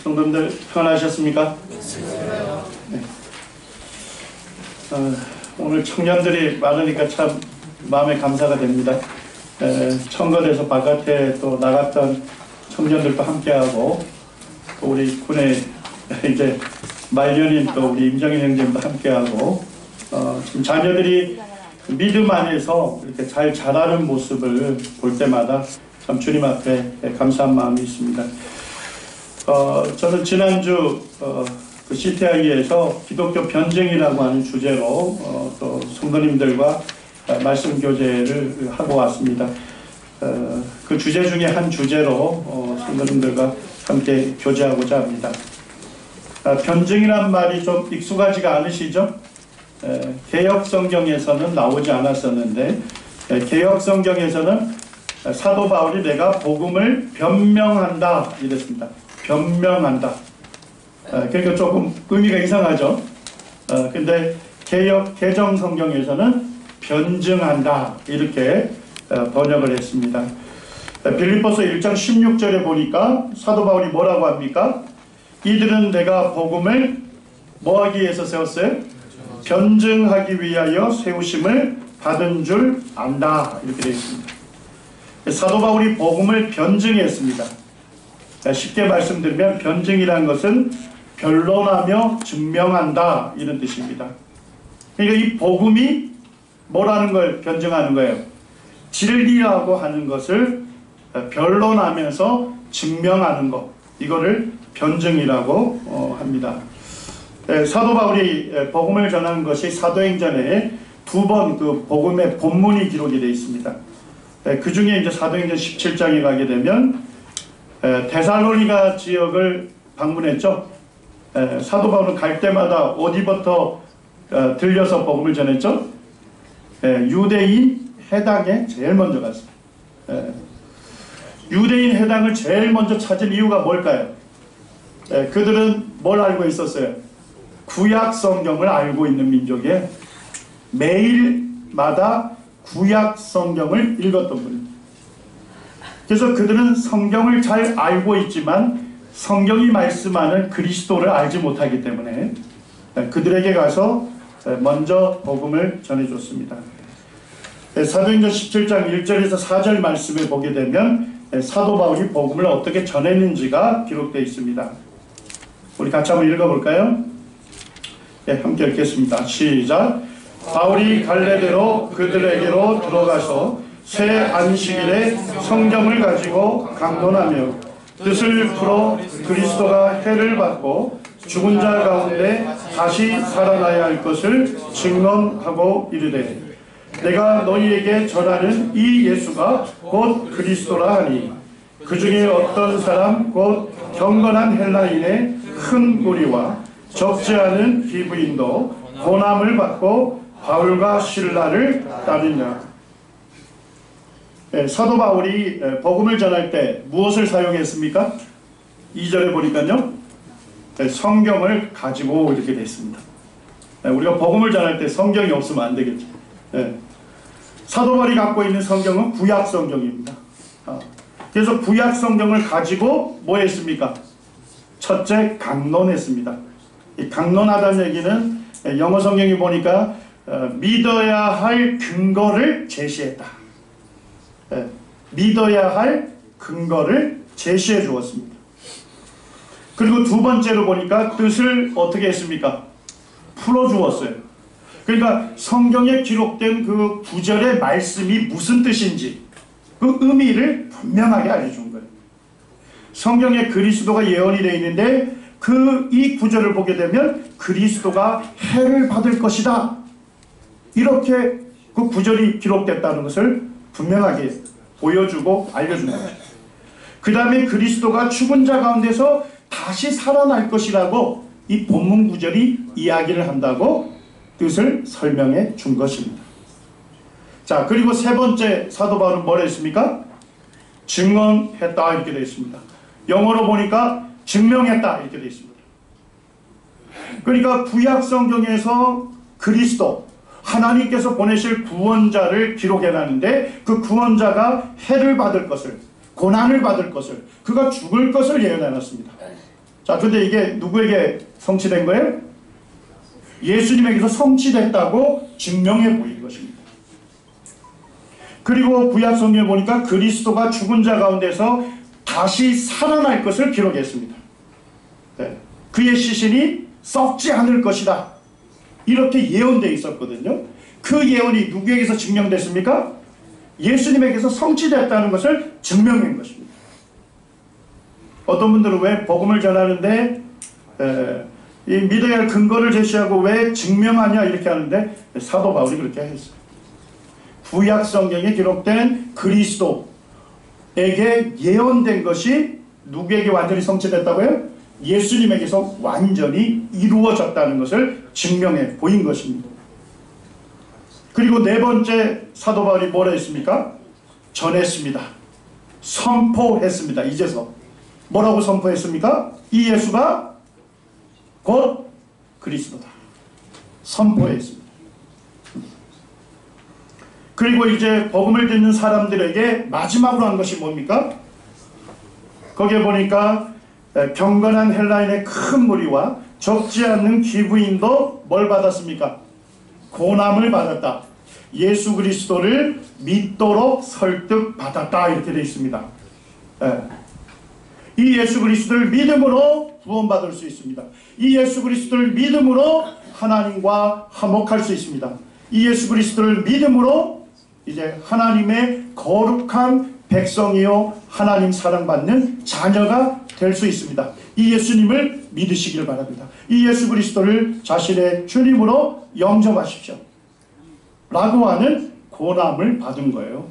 성도님들 평안하셨습니까? 네. 오늘 청년들이 많으니까 참 마음에 감사가 됩니다. 청거에서 바깥에 또 나갔던 청년들도 함께하고, 또 우리 군의 이제 말년인 또 우리 임정인 형제님도 함께하고, 지금 자녀들이 믿음 안에서 이렇게 잘 자라는 모습을 볼 때마다 참 주님 앞에 감사한 마음이 있습니다. 저는 지난주 그 CTI에서 기독교 변증이라고 하는 주제로 또 성도님들과 말씀 교제를 하고 왔습니다. 그 주제 중에 한 주제로 성도님들과 함께 교제하고자 합니다. 변증이란 말이 좀 익숙하지가 않으시죠? 개역 성경에서는 나오지 않았었는데, 개역 성경에서는 사도 바울이 내가 복음을 변명한다 이랬습니다. 변명한다. 그러니까 조금 의미가 이상하죠. 근데 개정 성경에서는 변증한다 이렇게 번역을 했습니다. 빌립보서 1장 16절에 보니까 사도 바울이 뭐라고 합니까? 이들은 내가 복음을 뭐하기 위해서 세웠어요? 변증하기 위하여 세우심을 받은 줄 안다 이렇게 되어 있습니다. 사도 바울이 복음을 변증했습니다. 쉽게 말씀드리면 변증이라는 것은 변론하며 증명한다 이런 뜻입니다. 그러니까 이 복음이 뭐라는 걸 변증하는 거예요? 진리라고 하는 것을 변론하면서 증명하는 것, 이거를 변증이라고 합니다. 사도 바울이 복음을 전하는 것이 사도행전에 두 번 그 복음의 본문이 기록이 되어 있습니다. 그 중에 이제 사도행전 17장에 가게 되면 데살로니가 지역을 방문했죠. 사도 바울은 갈 때마다 어디부터 들려서 복음을 전했죠? 유대인 해당에 제일 먼저 갔어요. 유대인 해당을 제일 먼저 찾은 이유가 뭘까요? 그들은 뭘 알고 있었어요? 구약 성경을 알고 있는 민족이에요. 매일마다 구약 성경을 읽었던 분입니다. 그래서 그들은 성경을 잘 알고 있지만 성경이 말씀하는 그리스도를 알지 못하기 때문에 그들에게 가서 먼저 복음을 전해줬습니다. 사도행전 17장 1절에서 4절 말씀을 보게 되면 사도 바울이 복음을 어떻게 전했는지가 기록되어 있습니다. 우리 같이 한번 읽어볼까요? 네, 함께 읽겠습니다. 시작. 바울이 갈레대로 그들에게로 들어가서 새 안식일에 성경을 가지고 강론하며 뜻을 풀어 그리스도가 해를 받고 죽은 자 가운데 다시 살아나야 할 것을 증언하고 이르되 내가 너희에게 전하는 이 예수가 곧 그리스도라 하니 그 중에 어떤 사람 곧 경건한 헬라인의 큰 무리와 적지 않은 기브인도 고난을 받고 바울과 실라를 따르냐. 사도 바울이 복음을 전할 때 무엇을 사용했습니까? 2절에 보니까요, 성경을 가지고 이렇게 됐습니다. 우리가 복음을 전할 때 성경이 없으면 안 되겠죠. 사도 바울이 갖고 있는 성경은 구약 성경입니다. 그래서 구약 성경을 가지고 뭐 했습니까? 첫째, 강론했습니다. 이 강론하다는 얘기는 영어 성경이 보니까 믿어야 할 근거를 제시했다. 믿어야 할 근거를 제시해 주었습니다. 그리고 두 번째로 보니까 뜻을 어떻게 했습니까? 풀어 주었어요. 그러니까 성경에 기록된 그 구절의 말씀이 무슨 뜻인지 그 의미를 분명하게 알려준 거예요. 성경에 그리스도가 예언이 되어 있는데 이 구절을 보게 되면 그리스도가 해를 받을 것이다. 이렇게 그 구절이 기록됐다는 것을 분명하게 보여주고 알려준 거죠. 그 다음에 그리스도가 죽은 자 가운데서 다시 살아날 것이라고 이 본문 구절이 이야기를 한다고 뜻을 설명해 준 것입니다. 자, 그리고 세 번째 사도 바울은 뭘 했습니까? 증언했다 이렇게 되어 있습니다. 영어로 보니까 증명했다 이렇게 되어 있습니다. 그러니까 구약 성경에서 그리스도 하나님께서 보내실 구원자를 기록해놨는데 그 구원자가 해를 받을 것을, 고난을 받을 것을, 그가 죽을 것을 예언해놨습니다. 자, 근데 이게 누구에게 성취된 거예요? 예수님에게서 성취됐다고 증명해 보인 것입니다. 그리고 구약 성경에 보니까 그리스도가 죽은 자 가운데서 다시 살아날 것을 기록했습니다. 네. 그의 시신이 썩지 않을 것이다. 이렇게 예언되어 있었거든요. 그 예언이 누구에게서 증명됐습니까? 예수님에게서 성취됐다는 것을 증명한 것입니다. 어떤 분들은 왜 복음을 전하는데 이 믿어야 할 근거를 제시하고 왜 증명하냐 이렇게 하는데, 사도 바울이 그렇게 했어요. 구약 성경에 기록된 그리스도에게 예언된 것이 누구에게 완전히 성취됐다고요? 예수님에게서 완전히 이루어졌다는 것을 증명해 보인 것입니다. 그리고 네 번째 사도 바울이 뭐라 했습니까? 전했습니다. 선포했습니다. 이제서 뭐라고 선포했습니까? 이 예수가 곧 그리스도다. 선포했습니다. 그리고 이제 복음을 듣는 사람들에게 마지막으로 한 것이 뭡니까? 거기에 보니까 경건한 헬라인의 큰 무리와 적지 않는 기부인도 뭘 받았습니까? 고난을 받았다. 예수 그리스도를 믿도록 설득받았다. 이렇게 되어 있습니다. 이 예수 그리스도를 믿음으로 구원받을 수 있습니다. 이 예수 그리스도를 믿음으로 하나님과 화목할 수 있습니다. 이 예수 그리스도를 믿음으로 이제 하나님의 거룩한 백성이요 하나님 사랑받는 자녀가 될 수 있습니다. 이 예수님을 믿으시길 바랍니다. 이 예수 그리스도를 자신의 주님으로 영접하십시오. 라고 하는 고난을 받은 거예요.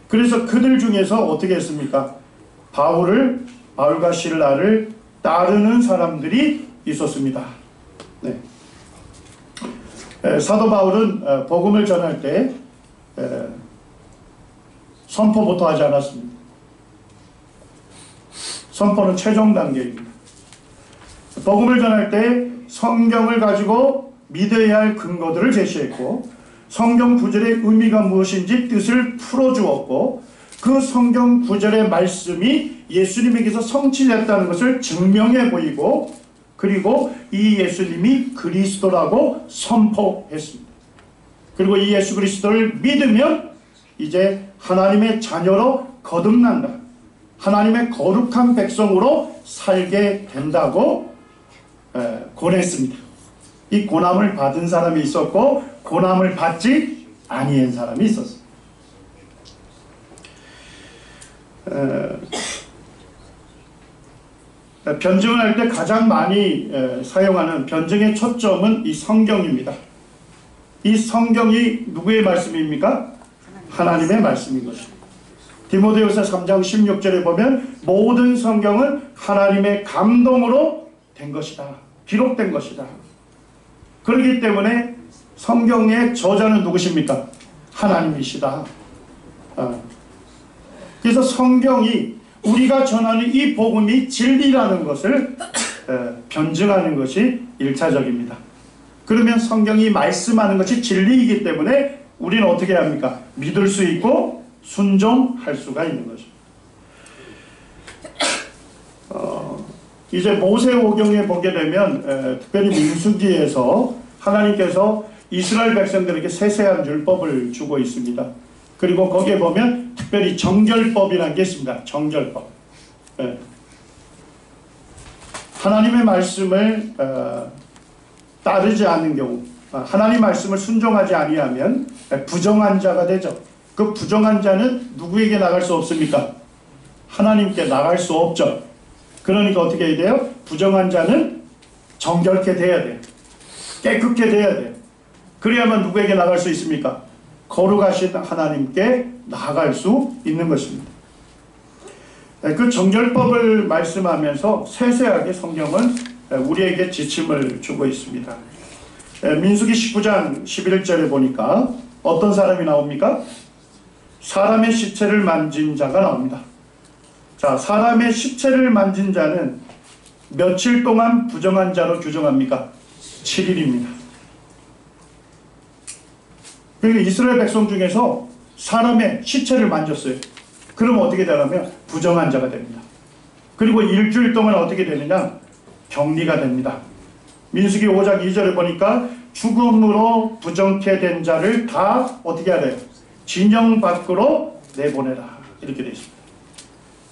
그래서 그들 중에서 어떻게 했습니까? 바울과 실라를 따르는 사람들이 있었습니다. 네. 사도 바울은 복음을 전할 때 선포부터 하지 않았습니다. 선포는 최종 단계입니다. 복음을 전할 때 성경을 가지고 믿어야 할 근거들을 제시했고, 성경 구절의 의미가 무엇인지 뜻을 풀어주었고, 그 성경 구절의 말씀이 예수님에게서 성취됐다는 것을 증명해 보이고, 그리고 이 예수님이 그리스도라고 선포했습니다. 그리고 이 예수 그리스도를 믿으면 이제 하나님의 자녀로 거듭난다. 하나님의 거룩한 백성으로 살게 된다고 권했습니다. 이 고난을 받은 사람이 있었고 고난을 받지 아니한 사람이 있었습니다. 변증을 할 때 가장 많이 사용하는 변증의 초점은 이 성경입니다. 이 성경이 누구의 말씀입니까? 하나님의 말씀인 것입니다. 디모데후서 3장 16절에 보면 모든 성경은 하나님의 감동으로 된 것이다. 기록된 것이다. 그렇기 때문에 성경의 저자는 누구십니까? 하나님이시다. 그래서 성경이 우리가 전하는 이 복음이 진리라는 것을 변증하는 것이 1차적입니다. 그러면 성경이 말씀하는 것이 진리이기 때문에 우리는 어떻게 합니까? 믿을 수 있고 순종할 수가 있는 거죠. 이제 모세오경에 보게 되면 특별히 민수기에서 하나님께서 이스라엘 백성들에게 세세한 율법을 주고 있습니다. 그리고 거기에 보면 특별히 정결법이라는 게 있습니다. 정결법. 하나님의 말씀을 따르지 않는 경우, 하나님 말씀을 순종하지 아니하면 부정한 자가 되죠. 그 부정한 자는 누구에게 나갈 수 없습니까? 하나님께 나갈 수 없죠. 그러니까 어떻게 해야 돼요? 부정한 자는 정결케 돼야 돼요. 깨끗게 돼야 돼요. 그래야만 누구에게 나갈 수 있습니까? 거룩하신 하나님께 나아갈 수 있는 것입니다. 그 정결법을 말씀하면서 세세하게 성경은 우리에게 지침을 주고 있습니다. 민수기 19장 11절에 보니까 어떤 사람이 나옵니까? 사람의 시체를 만진 자가 나옵니다. 자, 사람의 시체를 만진 자는 며칠 동안 부정한 자로 규정합니까? 7일입니다. 그러니까 이스라엘 백성 중에서 사람의 시체를 만졌어요. 그럼 어떻게 되냐면 부정한 자가 됩니다. 그리고 일주일 동안 어떻게 되느냐? 격리가 됩니다. 민수기 5장 2절에 보니까 죽음으로 부정케 된 자를 다 어떻게 하래요? 진영 밖으로 내보내라. 이렇게 되어 있습니다.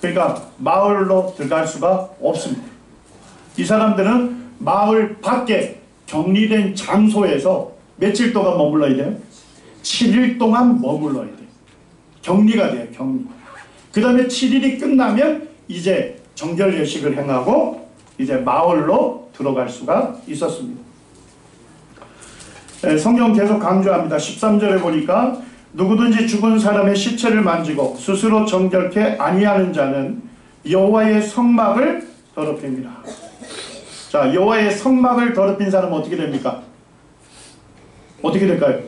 그러니까 마을로 들어갈 수가 없습니다. 이 사람들은 마을 밖에 격리된 장소에서 며칠 동안 머물러야 돼요? 7일 동안 머물러야 돼요. 격리가 돼요. 격리. 그 다음에 7일이 끝나면 이제 정결 예식을 행하고 이제 마을로 들어갈 수가 있었습니다. 성경 계속 강조합니다. 13절에 보니까 누구든지 죽은 사람의 시체를 만지고 스스로 정결케 아니하는 자는 여호와의 성막을 더럽힙니다. 자, 여호와의 성막을 더럽힌 사람은 어떻게 됩니까? 어떻게 될까요?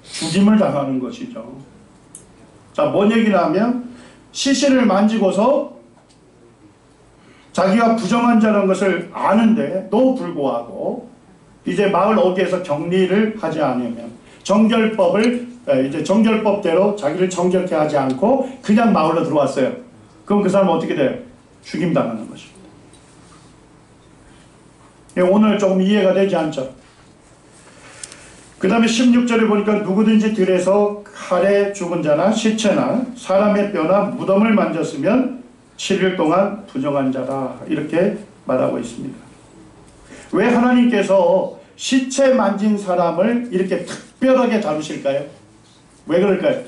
죽임을 당하는 것이죠. 자, 뭔 얘기냐 하면 시신을 만지고서 자기가 부정한 자라는 것을 아는데도 불구하고 이제 마을 어귀에서 격리를 하지 않으면 이제 정결법대로 자기를 정결케 하지 않고 그냥 마을로 들어왔어요. 그럼 그 사람은 어떻게 돼요? 죽임당하는 것입니다. 오늘 조금 이해가 되지 않죠? 그 다음에 16절에 보니까 누구든지 들에서 칼에 죽은 자나 시체나 사람의 뼈나 무덤을 만졌으면 7일 동안 부정한 자다. 이렇게 말하고 있습니다. 왜 하나님께서 시체 만진 사람을 이렇게 특별하게 다루실까요? 왜 그럴까요?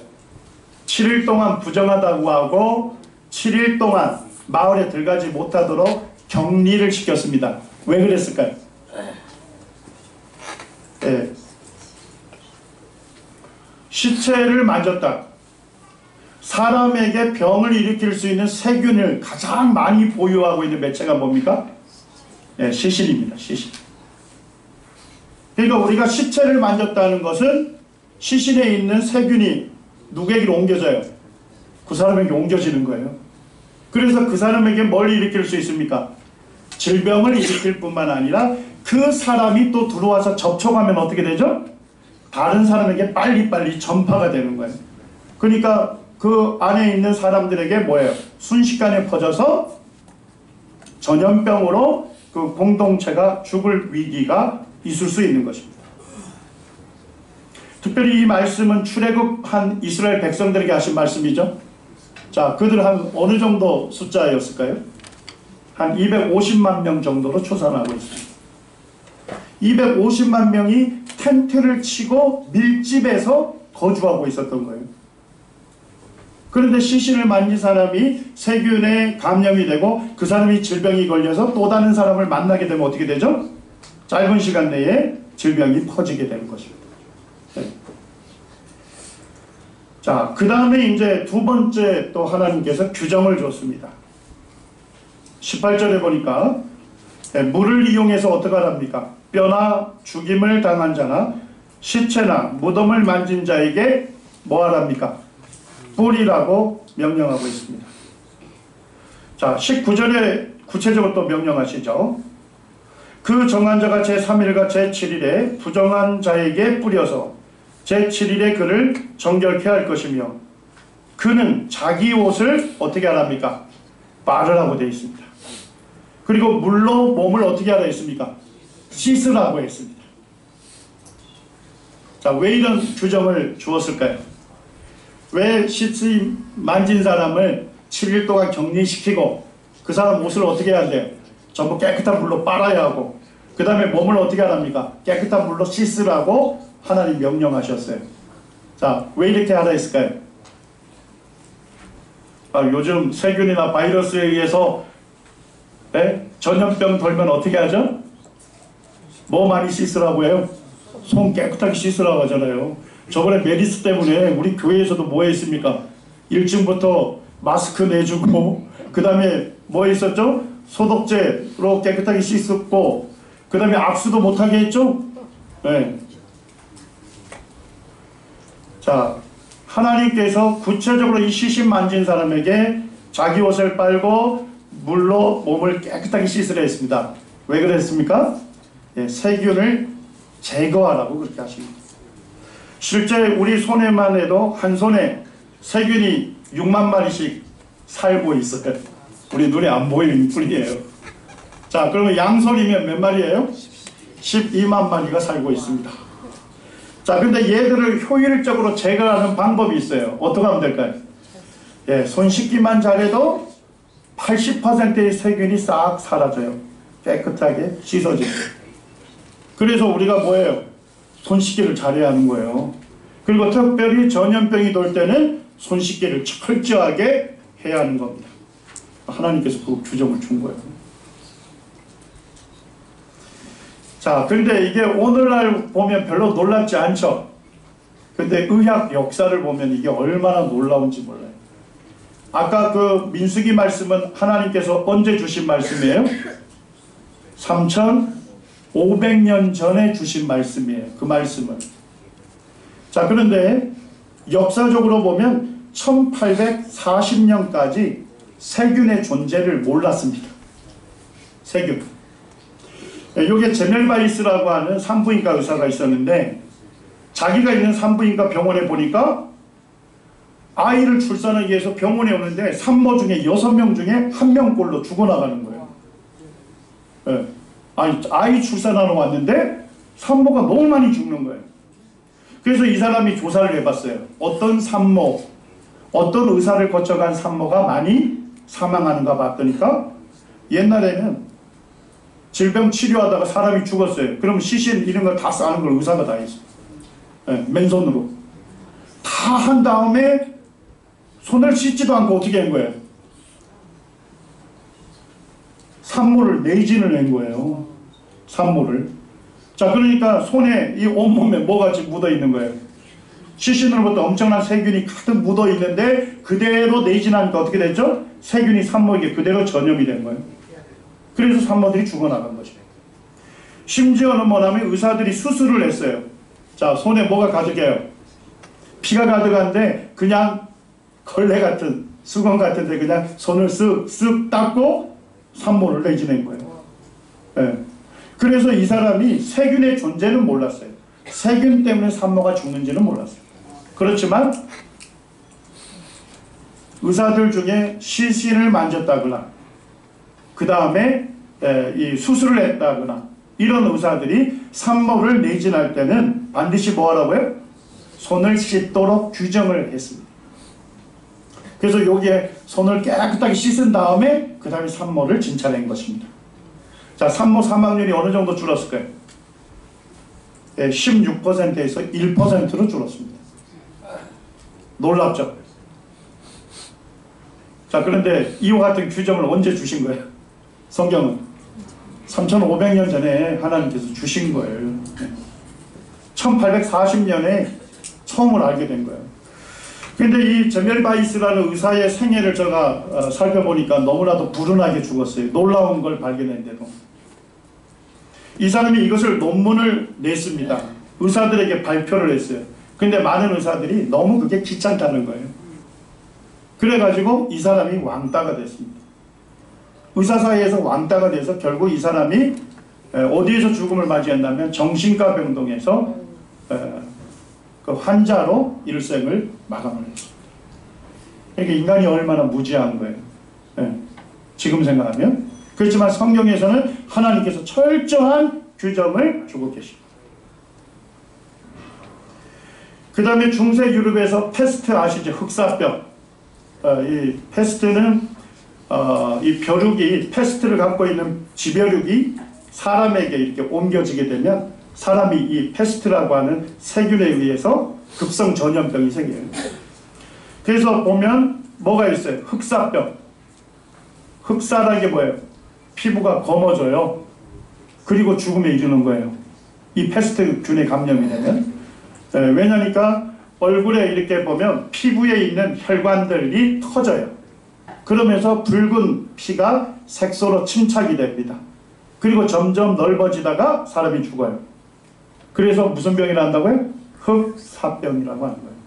7일 동안 부정하다고 하고 7일 동안 마을에 들어가지 못하도록 격리를 시켰습니다. 왜 그랬을까요? 네. 시체를 만졌다. 사람에게 병을 일으킬 수 있는 세균을 가장 많이 보유하고 있는 매체가 뭡니까? 네, 시신입니다. 시신. 그러니까 우리가 시체를 만졌다는 것은 시신에 있는 세균이 누구에게로 옮겨져요? 그 사람에게 옮겨지는 거예요. 그래서 그 사람에게 뭘 일으킬 수 있습니까? 질병을 일으킬 뿐만 아니라 그 사람이 또 들어와서 접촉하면 어떻게 되죠? 다른 사람에게 빨리빨리 전파가 되는 거예요. 그러니까 그 안에 있는 사람들에게 뭐예요? 순식간에 퍼져서 전염병으로 그 공동체가 죽을 위기가 있을 수 있는 것입니다. 특별히 이 말씀은 출애굽한 이스라엘 백성들에게 하신 말씀이죠. 자, 그들 한 어느 정도 숫자였을까요? 한 250만 명 정도로 추산하고 있습니다. 250만 명이 텐트를 치고 밀집해서 거주하고 있었던 거예요. 그런데 시신을 만진 사람이 세균에 감염이 되고 그 사람이 질병이 걸려서 또 다른 사람을 만나게 되면 어떻게 되죠? 짧은 시간 내에 질병이 퍼지게 되는 것입니다. 네. 자, 그 다음에 이제 두 번째 또 하나님께서 규정을 줬습니다. 18절에 보니까 물을 이용해서 어떻게 합니까? 뼈나 죽임을 당한 자나 시체나 무덤을 만진 자에게 뭐 하랍니까? 뿌리라고 명령하고 있습니다. 자, 19절에 구체적으로 또 명령하시죠. 그 정한 자가 제3일과 제7일에 부정한 자에게 뿌려서 제7일에 그를 정결케 할 것이며 그는 자기 옷을 어떻게 하랍니까? 빨으라고 되어 있습니다. 그리고 물로 몸을 어떻게 하라 했습니까? 씻으라고 했습니다. 자, 왜 이런 규정을 주었을까요? 왜 시체 만진 사람을 7일 동안 격리시키고 그 사람 옷을 어떻게 해야 돼요? 전부 깨끗한 물로 빨아야 하고 그 다음에 몸을 어떻게 하랍니까? 깨끗한 물로 씻으라고 하나님 명령하셨어요. 자, 왜 이렇게 하라 했을까요? 요즘 세균이나 바이러스에 의해서 전염병 돌면 어떻게 하죠? 뭐 많이 씻으라고 해요? 손 깨끗하게 씻으라고 하잖아요. 저번에 메리스 때문에 우리 교회에서도 뭐 했습니까? 1층부터 마스크 내주고 그 다음에 뭐 했었죠? 소독제로 깨끗하게 씻었고 그 다음에 악수도 못하게 했죠? 네. 자, 하나님께서 구체적으로 이 시신 만진 사람에게 자기 옷을 빨고 물로 몸을 깨끗하게 씻으라 했습니다. 왜 그랬습니까? 네, 세균을 제거하라고 그렇게 하십니다. 실제 우리 손에만 해도 한 손에 세균이 6만 마리씩 살고 있어요. 우리 눈에 안 보이는 뿐이에요. 자, 그러면 양손이면 몇 마리예요? 12만 마리가 살고 있습니다. 자, 근데 얘들을 효율적으로 제거하는 방법이 있어요. 어떻게 하면 될까요? 예, 손 씻기만 잘해도 80%의 세균이 싹 사라져요. 깨끗하게 씻어지고. 그래서 우리가 뭐예요? 손 씻기를 잘해야 하는 거예요. 그리고 특별히 전염병이 돌 때는 손 씻기를 철저하게 해야 하는 겁니다. 하나님께서 그 규정을 준 거예요. 자, 근데 이게 오늘날 보면 별로 놀랍지 않죠? 근데 의학 역사를 보면 이게 얼마나 놀라운지 몰라요. 아까 그 민수기 말씀은 하나님께서 언제 주신 말씀이에요? 3,500년 전에 주신 말씀이에요. 그 말씀은. 자, 그런데 역사적으로 보면 1840년까지 세균의 존재를 몰랐습니다. 세균. 이게 제멜바이스라고 하는 산부인과 의사가 있었는데 자기가 있는 산부인과 병원에 보니까 아이를 출산하기 위해서 병원에 오는데 산모 중에 6명 중에 1명꼴로 죽어나가는 거예요. 네. 아이 출산하러 왔는데 산모가 너무 많이 죽는 거예요. 그래서 이 사람이 조사를 해봤어요. 어떤 산모, 어떤 의사를 거쳐간 산모가 많이 사망하는가 봤더니까 옛날에는 질병 치료하다가 사람이 죽었어요. 그럼 시신 이런 걸 다 싸는 걸 의사가 다 했어요. 네, 맨손으로. 다 한 다음에 손을 씻지도 않고 어떻게 한 거예요? 산모를 내진을 한 거예요. 산모를. 자, 그러니까 손에 이 온몸에 뭐가 묻어 있는 거예요. 시신으로부터 엄청난 세균이 가득 묻어 있는데 그대로 내진하니까 어떻게 됐죠? 세균이 산모에게 그대로 전염이 된 거예요. 그래서 산모들이 죽어나간 거죠. 심지어는 뭐냐면 의사들이 수술을 했어요. 자, 손에 뭐가 가득해요? 피가 가득한데 그냥 걸레 같은, 수건 같은데 그냥 손을 쓱쓱 닦고 산모를 내지낸 거예요. 네. 그래서 이 사람이 세균의 존재는 몰랐어요. 세균 때문에 산모가 죽는지는 몰랐어요. 그렇지만 의사들 중에 시신을 만졌다거나 그 다음에 이 수술을 했다거나 이런 의사들이 산모를 내진할 때는 반드시 뭐 하라고요? 손을 씻도록 규정을 했습니다. 그래서 여기에 손을 깨끗하게 씻은 다음에 그 다음에 산모를 진찰한 것입니다. 자, 산모 사망률이 어느 정도 줄었을까요? 16%에서 1%로 줄었습니다. 놀랍죠? 자, 그런데 이와 같은 규정을 언제 주신 거예요? 성경은 3,500년 전에 하나님께서 주신 거예요. 1840년에 처음으로 알게 된 거예요. 근데 이 제멜바이스라는 의사의 생애를 제가 살펴보니까 너무나도 불운하게 죽었어요. 놀라운 걸 발견했는데도. 이 사람이 이것을 논문을 냈습니다. 의사들에게 발표를 했어요. 근데 많은 의사들이 너무 그게 귀찮다는 거예요. 그래가지고 이 사람이 왕따가 됐습니다. 의사 사이에서 왕따가 돼서 결국 이 사람이 어디에서 죽음을 맞이했냐면 정신과 병동에서 그 환자로 일생을 마감을 했습니다. 그러니까 인간이 얼마나 무지한 거예요. 지금 생각하면. 그렇지만 성경에서는 하나님께서 철저한 규정을 주고 계십니다. 그 다음에 중세 유럽에서 패스트 아시죠? 흑사병. 이 패스트는 이 벼룩이, 패스트를 갖고 있는 지벼룩이 사람에게 이렇게 옮겨지게 되면 사람이 이 패스트라고 하는 세균에 의해서 급성 전염병이 생겨요. 그래서 보면 뭐가 있어요? 흑사병. 흑사라는 게 뭐예요? 피부가 검어져요. 그리고 죽음에 이르는 거예요. 이 패스트균에 감염이 되면. 왜냐니까 얼굴에 이렇게 보면 피부에 있는 혈관들이 터져요. 그러면서 붉은 피가 색소로 침착이 됩니다. 그리고 점점 넓어지다가 사람이 죽어요. 그래서 무슨 병이 난다고요? 흑사병이라고 하는 거예요.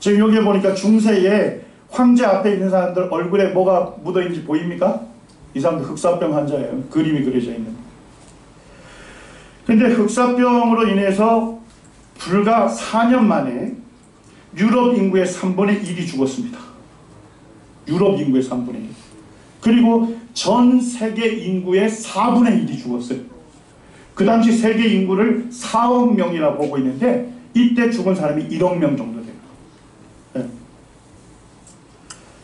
지금 여기 보니까 중세에 황제 앞에 있는 사람들 얼굴에 뭐가 묻어있는지 보입니까? 이 사람들 흑사병 환자예요. 그림이 그려져 있는. 근데 흑사병으로 인해서 불과 4년 만에 유럽 인구의 3분의 1이 죽었습니다. 유럽 인구의 3분의 1. 그리고 전 세계 인구의 4분의 1이 죽었어요. 그 당시 세계 인구를 4억 명이라고 보고 있는데 이때 죽은 사람이 1억 명 정도 돼요. 네.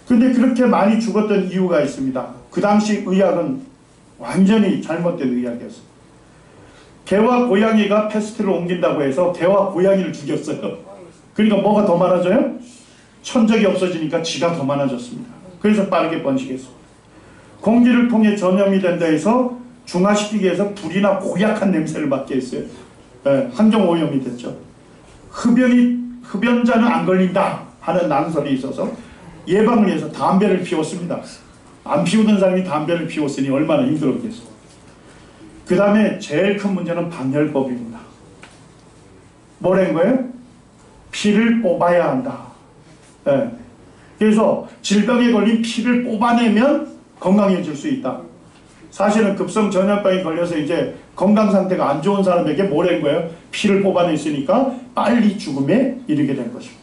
근데 그렇게 많이 죽었던 이유가 있습니다. 그 당시 의학은 완전히 잘못된 의학이었어요. 개와 고양이가 패스트를 옮긴다고 해서 개와 고양이를 죽였어요. 그러니까 뭐가 더 많아져요? 천적이 없어지니까 쥐가 더 많아졌습니다. 그래서 빠르게 번식했습니다. 공기를 통해 전염이 된다 해서 중화시키기 위해서 불이나 고약한 냄새를 맡게 했어요. 네, 환경오염이 됐죠. 흡연자는 안 걸린다 하는 낭설이 있어서 예방을 위해서 담배를 피웠습니다. 안 피우던 사람이 담배를 피웠으니 얼마나 힘들었겠어요. 그 다음에 제일 큰 문제는 방열법입니다. 뭐라는 거예요? 피를 뽑아야 한다. 네. 그래서 질병에 걸린 피를 뽑아내면 건강해질 수 있다. 사실은 급성 전염병에 걸려서 이제 건강 상태가 안 좋은 사람에게 뭐라는 거예요? 피를 뽑아냈으니까 빨리 죽음에 이르게 된 것입니다.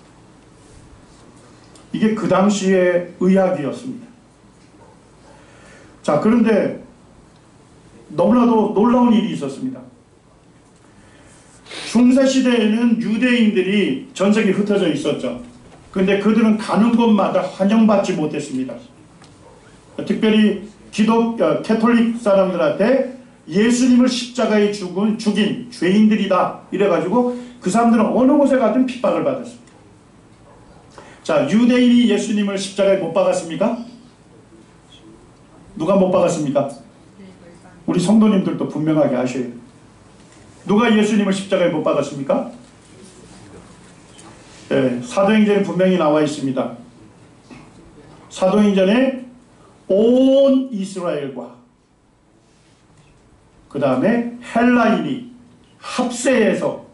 이게 그 당시의 의학이었습니다. 자, 그런데 너무나도 놀라운 일이 있었습니다. 중세시대에는 유대인들이 전 세계에 흩어져 있었죠. 근데 그들은 가는 곳마다 환영받지 못했습니다. 특별히 캐톨릭 사람들한테 예수님을 십자가에 죽인 죄인들이다 이래가지고 그 사람들은 어느 곳에 가든 핍박을 받았습니다. 자, 유대인이 예수님을 십자가에 못 박았습니까? 누가 못 박았습니까? 우리 성도님들도 분명하게 아셔야 돼요. 누가 예수님을 십자가에 못 박았습니까? 네, 사도행전에 분명히 나와 있습니다. 사도행전에 온 이스라엘과 그 다음에 헬라인이 합세해서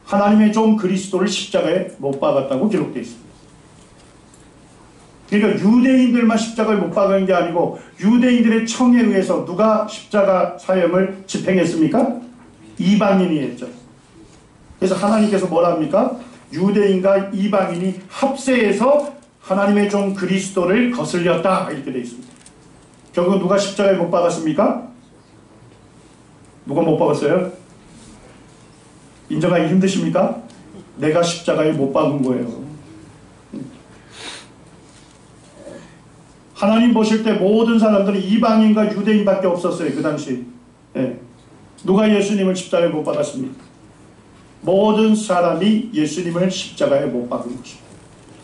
하나님의 종 그리스도를 십자가에 못 박았다고 기록되어 있습니다. 그러니까 유대인들만 십자가에 못 박은 게 아니고 유대인들의 청에 의해서 누가 십자가 사형을 집행했습니까? 이방인이 했죠. 그래서 하나님께서 뭐라 합니까? 유대인과 이방인이 합세해서 하나님의 종 그리스도를 거슬렸다 이렇게 되어 있습니다. 결국 누가 십자가에 못 박았습니까? 누가 못 박았어요? 인정하기 힘드십니까? 내가 십자가에 못 박은 거예요. 하나님 보실 때 모든 사람들은 이방인과 유대인밖에 없었어요. 그 당시. 예. 누가 예수님을 십자가에 못 박았습니까? 모든 사람이 예수님을 십자가에 못 박은 것입니다.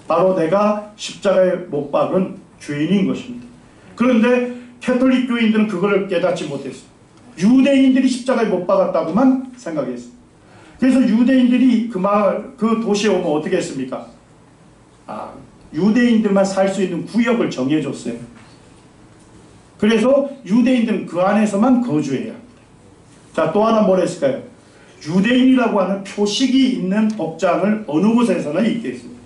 바로 내가 십자가에 못 박은 죄인인 것입니다. 그런데 캐톨릭 교인들은 그걸 깨닫지 못했어요. 유대인들이 십자가에 못 박았다고만 생각했어요. 그래서 유대인들이 그 도시에 오면 어떻게 했습니까? 유대인들만 살 수 있는 구역을 정해줬어요. 그래서 유대인들은 그 안에서만 거주해야 합니다. 자, 또 하나 뭘 했을까요? 유대인이라고 하는 표식이 있는 복장을 어느 곳에서나 입게 했습니다.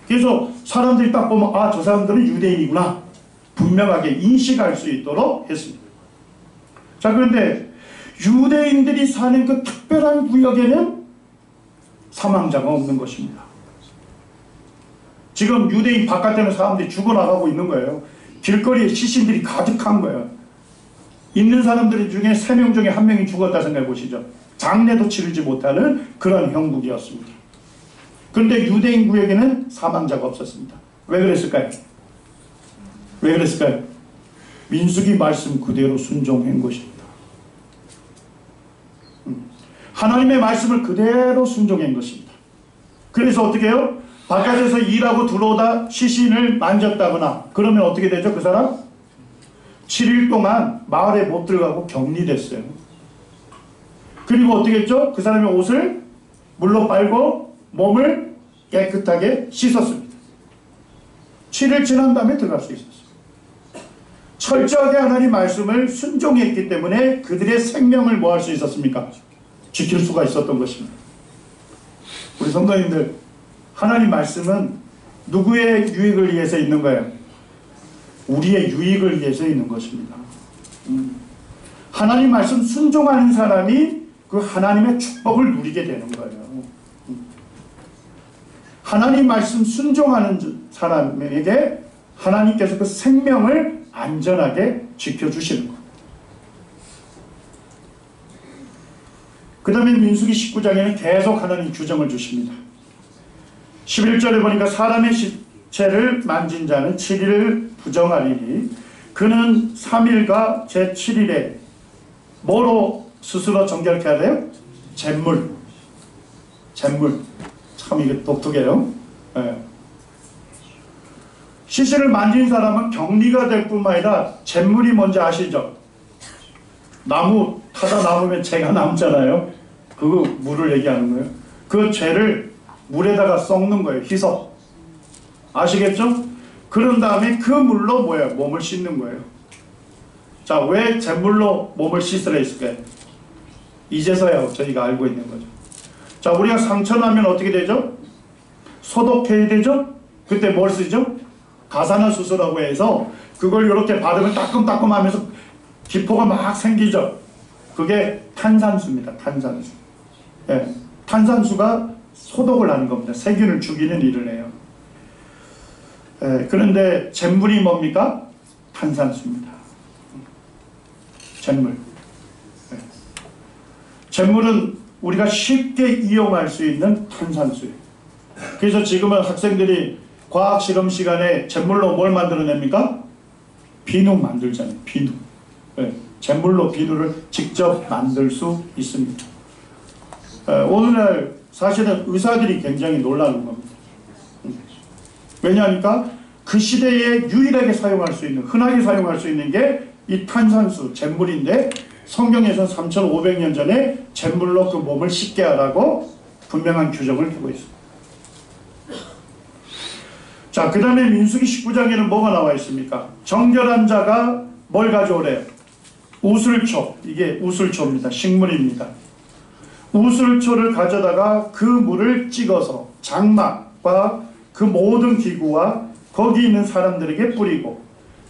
그래서 사람들이 딱 보면 저 사람들은 유대인이구나 분명하게 인식할 수 있도록 했습니다. 자, 그런데 유대인들이 사는 그 특별한 구역에는 사망자가 없는 것입니다. 지금 유대인 바깥에는 사람들이 죽어나가고 있는 거예요. 길거리에 시신들이 가득한 거예요. 있는 사람들 중에 3명 중에 1명이 죽었다 생각해 보시죠. 장례도 치르지 못하는 그런 형국이었습니다. 그런데 유대인 구역에는 사망자가 없었습니다. 왜 그랬을까요? 왜 그랬을까요? 민수기 말씀 그대로 순종한 것입니다. 하나님의 말씀을 그대로 순종한 것입니다. 그래서 어떻게 해요? 바깥에서 일하고 들어오다 시신을 만졌다거나 그러면 어떻게 되죠? 그 사람? 7일 동안 마을에 못 들어가고 격리됐어요. 그리고 어떻게 했죠? 그 사람의 옷을 물로 빨고 몸을 깨끗하게 씻었습니다. 7일 지난 다음에 들어갈 수 있었어요. 철저하게 하나님 말씀을 순종했기 때문에 그들의 생명을 뭐 할 수 있었습니까? 지킬 수가 있었던 것입니다. 우리 성도님들, 하나님 말씀은 누구의 유익을 위해서 있는 거예요? 우리의 유익을 위해서 있는 것입니다. 하나님 말씀 순종하는 사람이 그 하나님의 축복을 누리게 되는 거예요. 하나님 말씀 순종하는 사람에게 하나님께서 그 생명을 안전하게 지켜주시는 것. 그 다음에 민수기 19장에는 계속 하나님 규정을 주십니다. 11절에 보니까 사람의 시체를 만진 자는 7일을 부정하리니 그는 3일과 제7일에 뭐로 스스로 정결케 하래요? 잿물. 참 이게 독특해요. 네. 시신을 만진 사람은 격리가 될 뿐만 아니라 잿물이 뭔지 아시죠? 나무 타다 남으면 재가 남잖아요. 그 물을 얘기하는 거예요. 그 재를 물에다가 썩는 거예요. 희석. 아시겠죠? 그런 다음에 그 물로 뭐예요? 몸을 씻는 거예요. 자, 왜 잿물로 몸을 씻으라 했을까요? 이제서야 저희가 알고 있는 거죠. 자, 우리가 상처 나면 어떻게 되죠? 소독해야 되죠? 그때 뭘 쓰죠? 가사나 수소라고 해서 그걸 이렇게 바르면 따끔따끔 하면서 기포가 막 생기죠. 그게 탄산수입니다. 탄산수. 예, 탄산수가 소독을 하는 겁니다. 세균을 죽이는 일을 해요. 예, 그런데 잿물이 뭡니까? 탄산수입니다. 잿물. 예. 잿물은 우리가 쉽게 이용할 수 있는 탄산수예요. 그래서 지금은 학생들이 과학 실험 시간에 잿물로 뭘 만들어냅니까? 비누 만들잖아요. 비누. 네. 잿물로 비누를 직접 만들 수 있습니다. 오늘날 사실은 의사들이 굉장히 놀라는 겁니다. 왜냐하니까 그 시대에 유일하게 사용할 수 있는, 흔하게 사용할 수 있는 게 이 탄산수, 잿물인데 성경에서 3,500년 전에 잿물로 그 몸을 씻게 하라고 분명한 규정을 두고 있습니다. 자, 그 다음에 민수기 19장에는 뭐가 나와 있습니까? 정결한 자가 뭘 가져오래요? 우슬초. 이게 우슬초입니다. 식물입니다. 우슬초를 가져다가 그 물을 찍어서 장막과 그 모든 기구와 거기 있는 사람들에게 뿌리고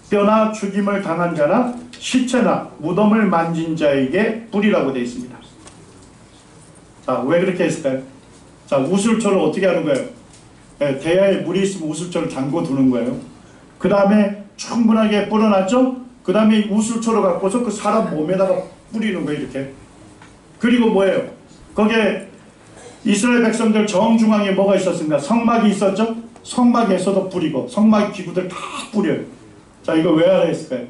뼈나 죽임을 당한 자나 시체나 무덤을 만진 자에게 뿌리라고 되어 있습니다. 자, 왜 그렇게 했을까요? 자, 우슬초를 어떻게 하는 거예요? 네, 대야에 물이 있으면 우슬초를 담궈 두는 거예요. 그 다음에 충분하게 뿌려놨죠? 그 다음에 우슬초를 갖고서 그 사람 몸에다가 뿌리는 거예요. 이렇게. 그리고 뭐예요? 거기에 이스라엘 백성들 정중앙에 뭐가 있었습니까? 성막이 있었죠? 성막에서도 뿌리고 성막 기구들 다 뿌려요. 자, 이거 왜 하라 했을까요?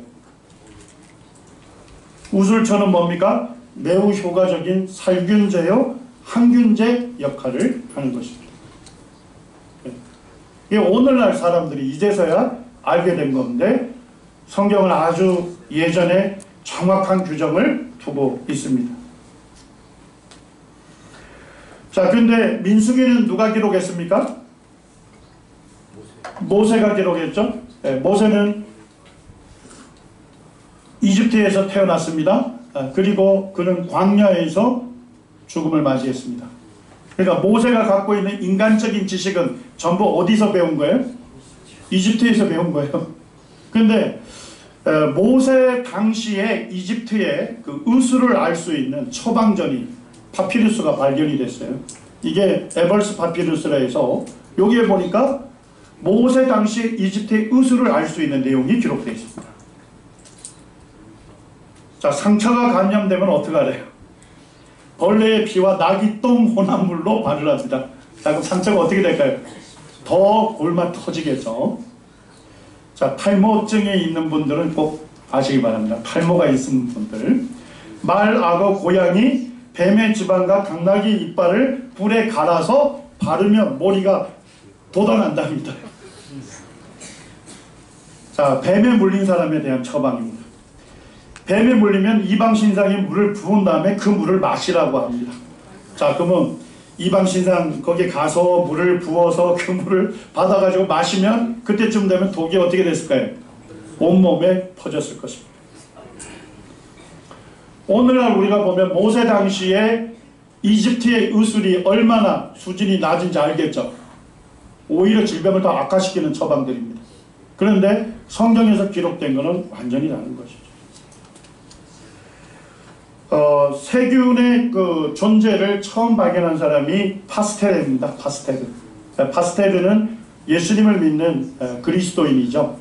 우슬초는 뭡니까? 매우 효과적인 살균제요, 항균제 역할을 하는 것입니다. 이게 오늘날 사람들이 이제서야 알게 된 건데 성경은 아주 예전에 정확한 규정을 두고 있습니다. 자, 근데 민수기는 누가 기록했습니까? 모세가 기록했죠. 네, 모세는 이집트에서 태어났습니다. 그리고 그는 광야에서 죽음을 맞이했습니다. 그러니까 모세가 갖고 있는 인간적인 지식은 전부 어디서 배운 거예요? 이집트에서 배운 거예요. 근데 모세 당시에 이집트에 그 의수를 알 수 있는 처방전이 파피루스가 발견이 됐어요. 이게 에벌스 파피루스라 해서 여기에 보니까 모세 당시 이집트의 의수를 알 수 있는 내용이 기록되어 있습니다. 자, 상처가 감염되면 어떻게 하래요? 벌레의 피와 나귀 똥 혼합 물로 바르랍니다. 자, 그럼 상처가 어떻게 될까요? 더 골마 터지겠죠. 자, 탈모증에 있는 분들은 꼭 아시기 바랍니다. 탈모가 있는 분들, 말, 악어, 고양이, 뱀의 지방과 당나귀 이빨을 불에 갈아서 바르면 머리가 돋아난답니다. 자, 뱀에 물린 사람에 대한 처방입니다. 뱀에 물리면 이방신상에 물을 부은 다음에 그 물을 마시라고 합니다. 자, 그러면 이방신상 거기 가서 물을 부어서 그 물을 받아가지고 마시면 그때쯤 되면 독이 어떻게 됐을까요? 온몸에 퍼졌을 것입니다. 오늘날 우리가 보면 모세 당시에 이집트의 의술이 얼마나 수준이 낮은지 알겠죠? 오히려 질병을 더 악화시키는 처방들입니다. 그런데 성경에서 기록된 것은 완전히 다른 것이죠. 세균의 그 존재를 처음 발견한 사람이 파스텔입니다. 파스텔. 파스텔은 예수님을 믿는 그리스도인이죠.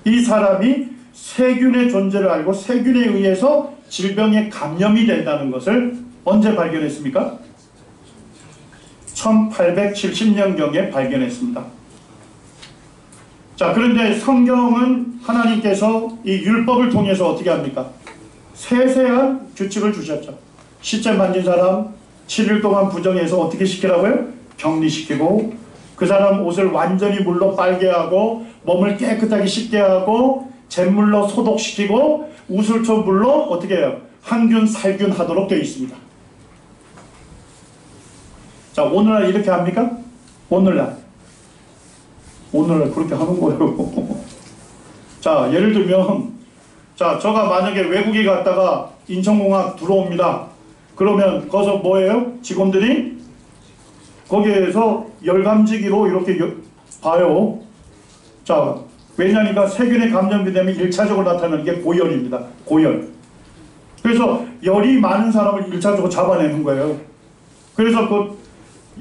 이 사람이 세균의 존재를 알고 세균에 의해서 질병에 감염이 된다는 것을 언제 발견했습니까? 1870년경에 발견했습니다. 자, 그런데 성경은 하나님께서 이 율법을 통해서 어떻게 합니까? 세세한 규칙을 주셨죠. 시체 만진 사람 7일 동안 부정해서 어떻게 시키라고요? 격리시키고, 그 사람 옷을 완전히 물로 빨게 하고, 몸을 깨끗하게 씻게 하고, 잿물로 소독시키고, 우슬초 물로 어떻게 해요? 항균, 살균 하도록 되어 있습니다. 자, 오늘날 이렇게 합니까? 오늘날 그렇게 하는 거예요. 자, 예를 들면, 자, 저가 만약에 외국에 갔다가 인천공항 들어옵니다. 그러면 거기서 뭐예요? 직원들이 거기에서 열감지기로 이렇게 봐요. 자, 왜냐니까 세균에 감염이 되면 1차적으로 나타나는 게 고열입니다. 고열. 그래서 열이 많은 사람을 1차적으로 잡아내는 거예요. 그래서 그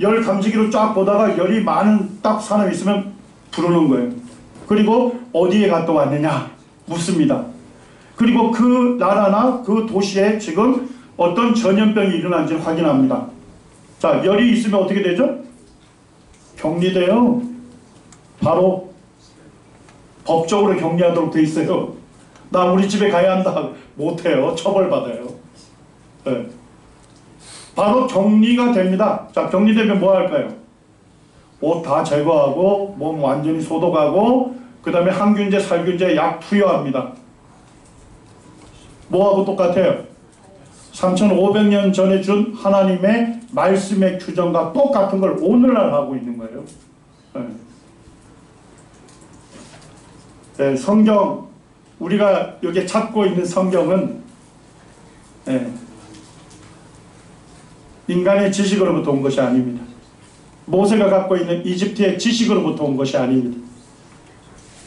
열 감지기로 쫙 보다가 열이 많은 딱 사람이 있으면 부르는 거예요. 그리고 어디에 갔다 왔느냐 묻습니다. 그리고 그 나라나 그 도시에 지금 어떤 전염병이 일어난지를 확인합니다. 자, 열이 있으면 어떻게 되죠? 격리돼요. 바로 법적으로 격리하도록 돼 있어요. 나 우리 집에 가야 한다. 못해요. 처벌받아요. 네. 바로 격리가 됩니다. 자, 격리되면 뭐 할까요? 옷 다 제거하고 몸 완전히 소독하고 그 다음에 항균제, 살균제 약 투여합니다. 뭐하고 똑같아요? 3500년 전에 준 하나님의 말씀의 규정과 똑같은 걸 오늘날 하고 있는 거예요. 네. 네, 성경, 우리가 여기 찾고 있는 성경은 네, 인간의 지식으로부터 온 것이 아닙니다. 모세가 갖고 있는 이집트의 지식으로부터 온 것이 아닙니다.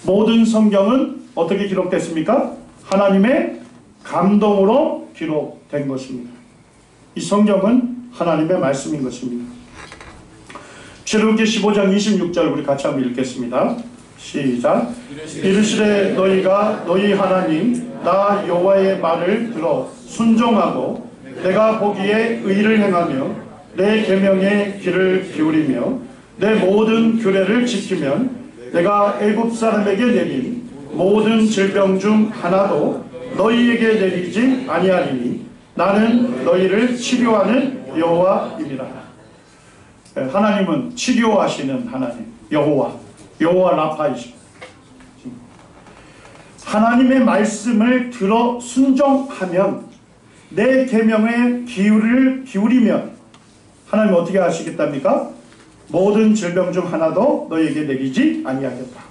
모든 성경은 어떻게 기록됐습니까? 하나님의 감동으로 기록된 것입니다. 이 성경은 하나님의 말씀인 것입니다. 출애굽기 15장 26절 우리 같이 한번 읽겠습니다. 시작. 이르시되 너희가 너희 하나님 나 여호와의 말을 들어 순종하고 내가 보기에 의를 행하며 내 계명에 귀를 기울이며 내 모든 규례를 지키면 내가 애굽 사람에게 내린 모든 질병 중 하나도 너희에게 내리지 아니하리니 나는 너희를 치료하는 여호와입니다. 하나님은 치료하시는 하나님, 여호와 라파이십니다. 하나님의 말씀을 들어 순종하면 내 계명에 기울이면 하나님은 어떻게 하시겠답니까? 모든 질병 중 하나도 너희에게 내리지 아니하겠다.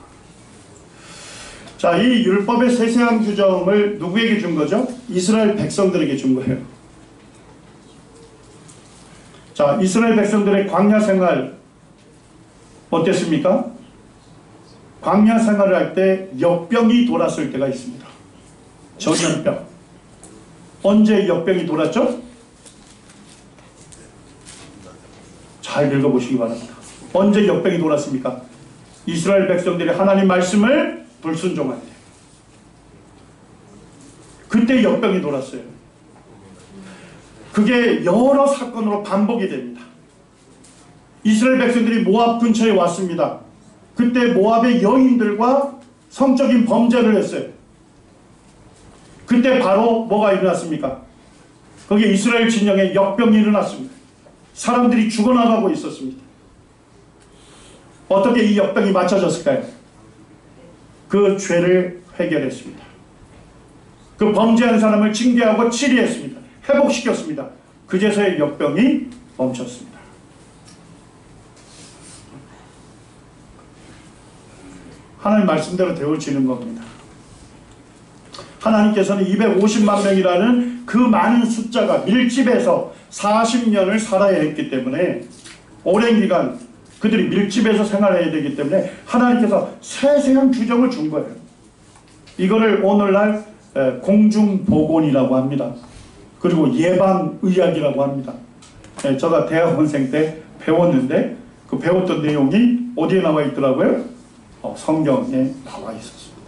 자, 이 율법의 세세한 규정을 누구에게 준 거죠? 이스라엘 백성들에게 준 거예요. 자, 이스라엘 백성들의 광야 생활 어땠습니까? 광야 생활을 할 때 역병이 돌았을 때가 있습니다. 전염병. 언제 역병이 돌았죠? 잘 읽어보시기 바랍니다. 언제 역병이 돌았습니까? 이스라엘 백성들이 하나님 말씀을 불순종할 때. 그때 역병이 돌았어요. 그게 여러 사건으로 반복이 됩니다. 이스라엘 백성들이 모압 근처에 왔습니다. 그때 모압의 여인들과 성적인 범죄를 했어요. 그때 바로 뭐가 일어났습니까? 거기에 이스라엘 진영에 역병이 일어났습니다. 사람들이 죽어나가고 있었습니다. 어떻게 이 역병이 맞춰졌을까요? 그 죄를 해결했습니다. 그 범죄한 사람을 징계하고 치리했습니다. 회복시켰습니다. 그제서야 역병이 멈췄습니다. 하나님 말씀대로 되어지는 겁니다. 하나님께서는 250만 명이라는 그 많은 숫자가 밀집해서 40년을 살아야 했기 때문에 오랜 기간 그들이 밀집해서 생활해야 되기 때문에 하나님께서 세세한 규정을 준 거예요. 이거를 오늘날 공중보건이라고 합니다. 그리고 예방의학이라고 합니다. 제가 대학원생 때 배웠는데 그 배웠던 내용이 어디에 나와 있더라고요? 성경에 나와 있었습니다.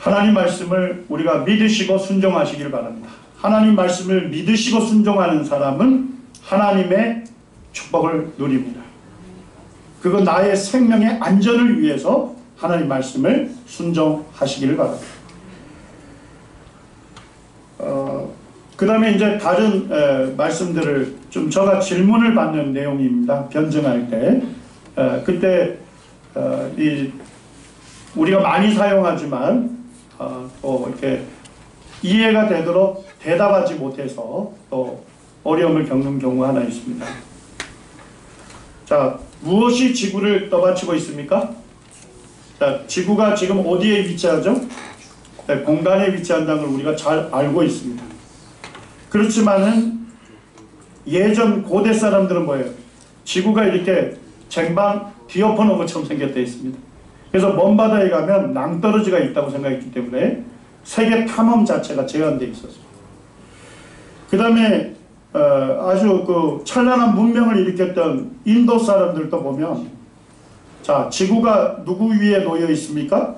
하나님 말씀을 우리가 믿으시고 순종하시길 바랍니다. 하나님 말씀을 믿으시고 순종하는 사람은 하나님의 축복을 누립니다. 그건 나의 생명의 안전을 위해서 하나님 말씀을 순종하시기를 바랍니다. 그 다음에 이제 다른 말씀들을 좀 제가 질문을 받는 내용입니다. 변증할 때. 그때 우리가 많이 사용하지만 또 이렇게 이해가 되도록 대답하지 못해서 또 어려움을 겪는 경우가 하나 있습니다. 자, 무엇이 지구를 떠받치고 있습니까? 자, 지구가 지금 어디에 위치하죠? 네, 공간에 위치한다는 걸 우리가 잘 알고 있습니다. 그렇지만은 예전 고대 사람들은 뭐예요? 지구가 이렇게 쟁반 뒤엎어 놓은 것처럼 생겼되어 있습니다. 그래서 먼 바다에 가면 낭떠러지가 있다고 생각했기 때문에 세계 탐험 자체가 제한되어 있었습니다. 그 다음에 아주 그 찬란한 문명을 일으켰던 인도 사람들도 보면, 자, 지구가 누구 위에 놓여 있습니까?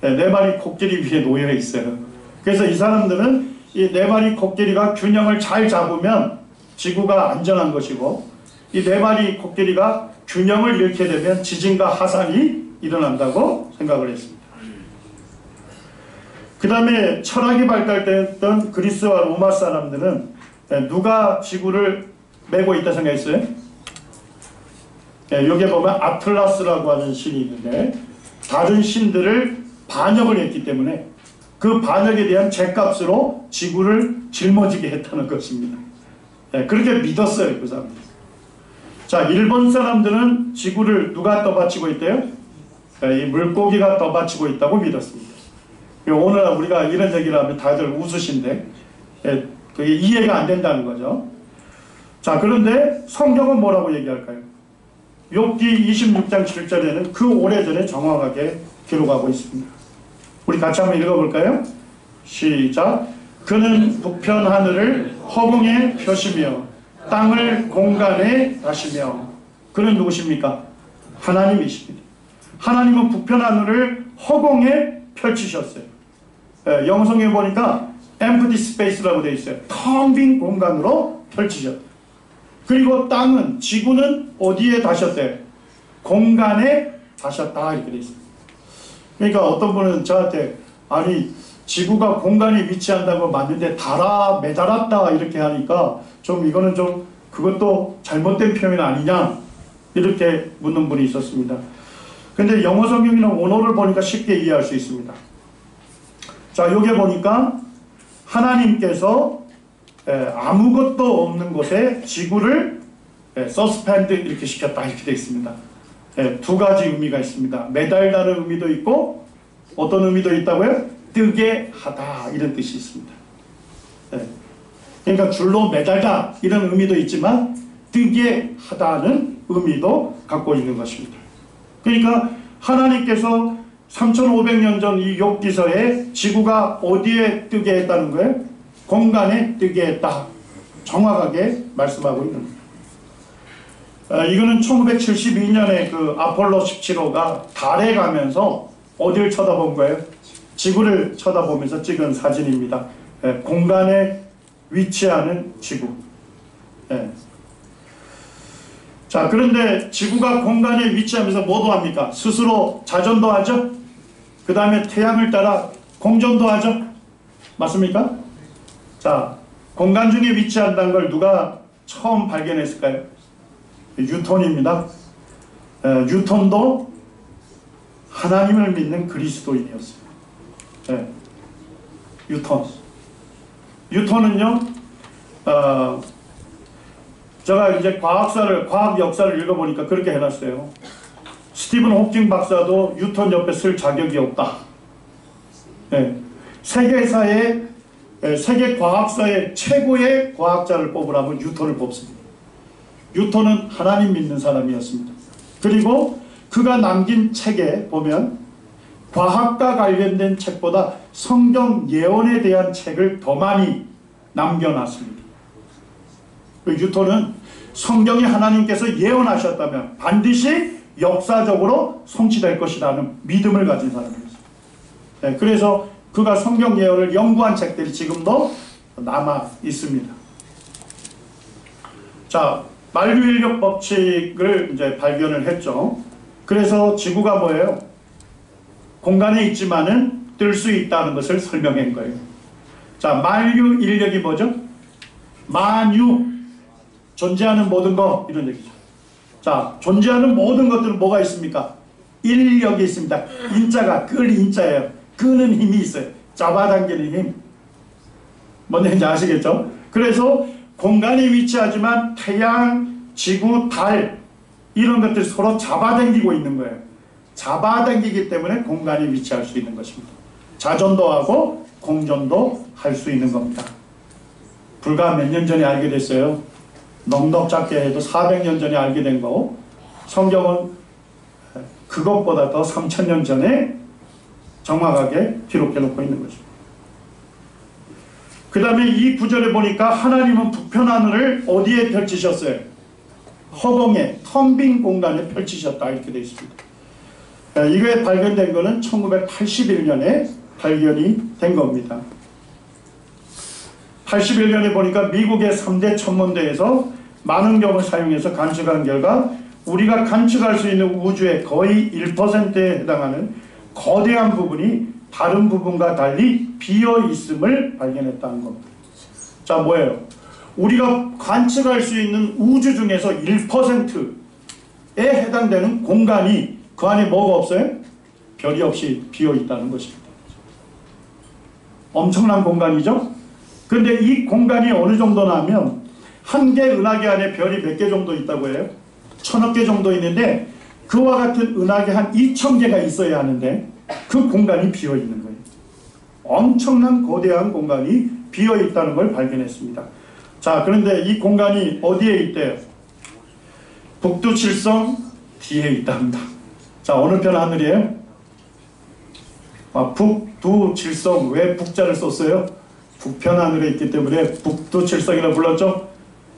네 마리 코끼리 위에 놓여 있어요. 그래서 이 사람들은 이 네 마리 코끼리가 균형을 잘 잡으면 지구가 안전한 것이고, 이 네 마리 코끼리가 균형을 잃게 되면 지진과 화산이 일어난다고 생각을 했습니다. 그 다음에 철학이 발달됐던 그리스와 로마 사람들은 누가 지구를 메고 있다 생각했어요? 여기에 보면 아틀라스라고 하는 신이 있는데, 다른 신들을 반역을 했기 때문에 그 반역에 대한 죗값으로 지구를 짊어지게 했다는 것입니다. 그렇게 믿었어요, 그 사람들. 자, 일본 사람들은 지구를 누가 떠받치고 있대요? 이 물고기가 떠받치고 있다고 믿었습니다. 오늘 우리가 이런 얘기를 하면 다들 웃으신데 그게 이해가 안 된다는 거죠. 자, 그런데 성경은 뭐라고 얘기할까요? 욥기 26장 7절에는 그 오래전에 정확하게 기록하고 있습니다. 우리 같이 한번 읽어볼까요? 시작. 그는 북편 하늘을 허공에 펴시며 땅을 공간에 다시며. 그는 누구십니까? 하나님이십니다. 하나님은 북편 하늘을 허공에 펼치셨어요. 영성에 보니까 empty space라고 되어 있어요. 텅 빈 공간으로 펼치셨어요. 그리고 땅은, 지구는 어디에 다셨대요? 공간에 다셨다, 이렇게 되어 있습니다. 그러니까 어떤 분은 저한테, 아니 지구가 공간에 위치한다고 맞는데 달아 매달았다 이렇게 하니까 좀 이거는 좀 그것도 잘못된 표현 아니냐 이렇게 묻는 분이 있었습니다. 근데 영어 성경이나 원어를 보니까 쉽게 이해할 수 있습니다. 자, 여기 보니까 하나님께서 아무것도 없는 곳에 지구를 서스펜드 이렇게 시켰다 이렇게 되어 있습니다. 두 가지 의미가 있습니다. 매달다는 의미도 있고 어떤 의미도 있다고요? 뜨게 하다 이런 뜻이 있습니다. 그러니까 줄로 매달다 이런 의미도 있지만 뜨게 하다는 의미도 갖고 있는 것입니다. 그러니까 하나님께서 3500년 전 이 욥기서에 지구가 어디에 뜨게 했다는 거예요? 공간에 뜨게 했다. 정확하게 말씀하고 있는 거예요. 이거는 1972년에 그 아폴로 17호가 달에 가면서 어디를 쳐다본 거예요? 지구를 쳐다보면서 찍은 사진입니다. 공간에 위치하는 지구. 자, 그런데 지구가 공간에 위치하면서 뭐도 합니까? 스스로 자전도 하죠? 그 다음에 태양을 따라 공전도 하죠? 맞습니까? 자, 공간 중에 위치한다는 걸 누가 처음 발견했을까요? 뉴턴입니다. 뉴턴도 하나님을 믿는 그리스도인이었어요. 뉴턴은요, 제가 이제 과학 역사를 읽어보니까 그렇게 해놨어요. 스티븐 호킹 박사도 뉴턴 옆에 쓸 자격이 없다. 세계 과학사의 최고의 과학자를 뽑으라면 뉴턴을 뽑습니다. 뉴턴은 하나님 믿는 사람이었습니다. 그리고 그가 남긴 책에 보면 과학과 관련된 책보다 성경 예언에 대한 책을 더 많이 남겨놨습니다. 뉴턴은 성경이 하나님께서 예언하셨다면 반드시 역사적으로 성취될 것이라는 믿음을 가진 사람이었습니다. 그래서 그가 성경 예언을 연구한 책들이 지금도 남아 있습니다. 자, 만류인력 법칙을 이제 발견을 했죠. 그래서 지구가 뭐예요? 공간에 있지만은 뜰 수 있다는 것을 설명한 거예요. 자, 만류인력이 뭐죠? 만유, 존재하는 모든 것, 이런 얘기죠. 자, 존재하는 모든 것들은 뭐가 있습니까? 인력이 있습니다. 인자가 끌 인자예요. 끄는 힘이 있어요. 잡아당기는 힘. 뭔지 아시겠죠? 그래서 공간에 위치하지만 태양, 지구, 달 이런 것들이 서로 잡아당기고 있는 거예요. 잡아당기기 때문에 공간에 위치할 수 있는 것입니다. 자전도 하고 공전도 할 수 있는 겁니다. 불과 몇 년 전에 알게 됐어요. 넉넉 작게 해도 400년 전에 알게 된 거고, 성경은 그것보다 더 3000년 전에 정확하게 기록해 놓고 있는 것입니다. 그 다음에 이 구절에 보니까 하나님은 북편 하늘을 어디에 펼치셨어요? 허공에, 텅 빈 공간에 펼치셨다, 이렇게 되어 있습니다. 이게 발견된 거는 1981년에 발견이 된 겁니다. 81년에 보니까 미국의 3대 천문대에서 망원경을 사용해서 관측한 결과 우리가 관측할 수 있는 우주의 거의 1%에 해당하는 거대한 부분이 다른 부분과 달리 비어있음을 발견했다는 겁니다. 자, 뭐예요? 우리가 관측할 수 있는 우주 중에서 1%에 해당되는 공간이 그 안에 뭐가 없어요? 별이 없이 비어있다는 것입니다. 엄청난 공간이죠? 근데 이 공간이 어느 정도나 하면 한 개 은하계 안에 별이 몇 개 정도 있다고 해요? 1000억 개 정도 있는데 그와 같은 은하계 한 2000개가 있어야 하는데 그 공간이 비어있는 거예요. 엄청난 거대한 공간이 비어있다는 걸 발견했습니다. 자, 그런데 이 공간이 어디에 있대요? 북두칠성 뒤에 있답니다. 자, 어느 편 하늘이에요? 북두칠성. 왜 북자를 썼어요? 북편 하늘에 있기 때문에 북두칠성이라고 불렀죠.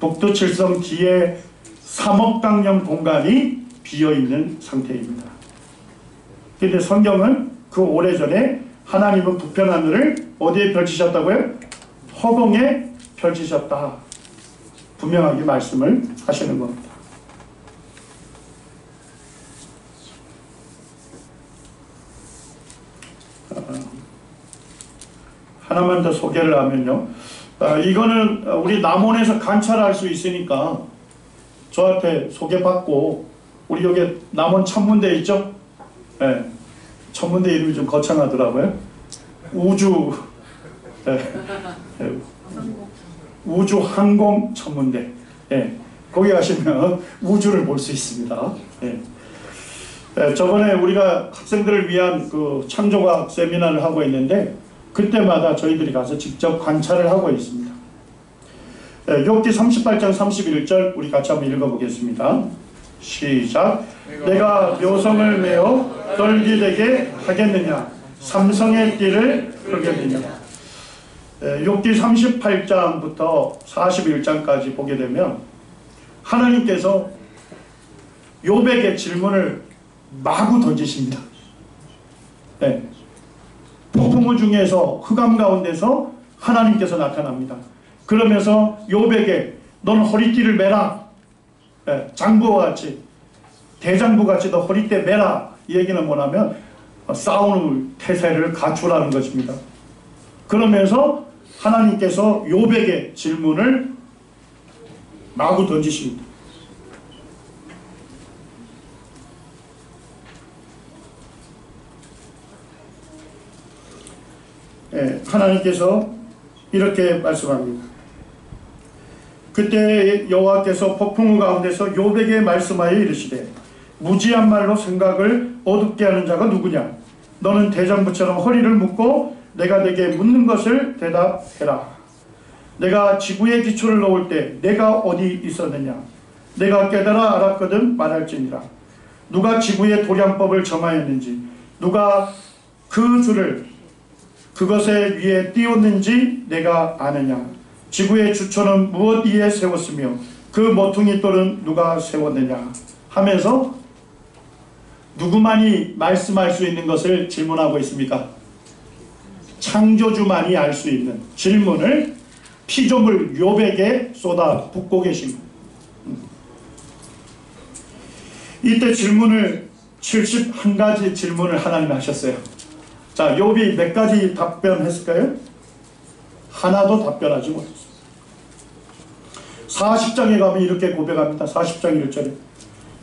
북두칠성 뒤에 3억 강령 공간이 비어있는 상태입니다. 그런데 성경은 그 오래전에 하나님은 북편 하늘을 어디에 펼치셨다고요? 허공에 펼치셨다. 분명하게 말씀을 하시는 겁니다. 하나만 더 소개를 하면요. 이거는 우리 남원에서 관찰할 수 있으니까 저한테 소개받고, 우리 여기 남원 천문대 있죠? 네. 천문대 이름이 좀 거창하더라고요. 우주 항공 천문대. 네. 거기 가시면 우주를 볼 수 있습니다. 네. 저번에 우리가 학생들을 위한 그 창조과학 세미나를 하고 있는데 그때마다 저희들이 가서 직접 관찰을 하고 있습니다. 욥기 38장 31절 우리 같이 한번 읽어보겠습니다. 시작. 내가 묘성을 메어 떨기되게 하겠느냐, 삼성의 띠를 풀겠느냐. 욥기 38장부터 41장까지 보게 되면 하나님께서 욥에게 질문을 마구 던지십니다. 네. 폭풍우 중에서 흑암 가운데서 하나님께서 나타납니다. 그러면서 욥에게 너는 허리띠를 매라. 네. 장부와 같이, 대장부같이 너 허리띠 매라. 이 얘기는 뭐냐면 싸우는 태세를 갖추라는 것입니다. 그러면서 하나님께서 욥에게 질문을 마구 던지십니다. 예, 하나님께서 이렇게 말씀합니다. 그때 여호와께서 폭풍우 가운데서 욥에게 말씀하여 이르시되 무지한 말로 생각을 어둡게 하는 자가 누구냐? 너는 대장부처럼 허리를 묶고 내가 내게 묻는 것을 대답해라. 내가 지구의 기초를 놓을 때 내가 어디 있었느냐? 내가 깨달아 알았거든 말할지니라. 누가 지구의 도량법을 정하였는지, 누가 그 줄을 그것의 위에 띄웠는지 내가 아느냐? 지구의 주초는 무엇 위에 세웠으며 그 모퉁이 돌은 누가 세웠느냐? 하면서 누구만이 말씀할 수 있는 것을 질문하고 있습니까? 창조주만이 알 수 있는 질문을 피조물 욥에게 쏟아붓고 계십니다. 이때 질문을 71가지 질문을 하나님 하셨어요. 자, 욥이 몇 가지 답변했을까요? 하나도 답변하지 못했어요. 40장에 가면 이렇게 고백합니다. 40장 1절에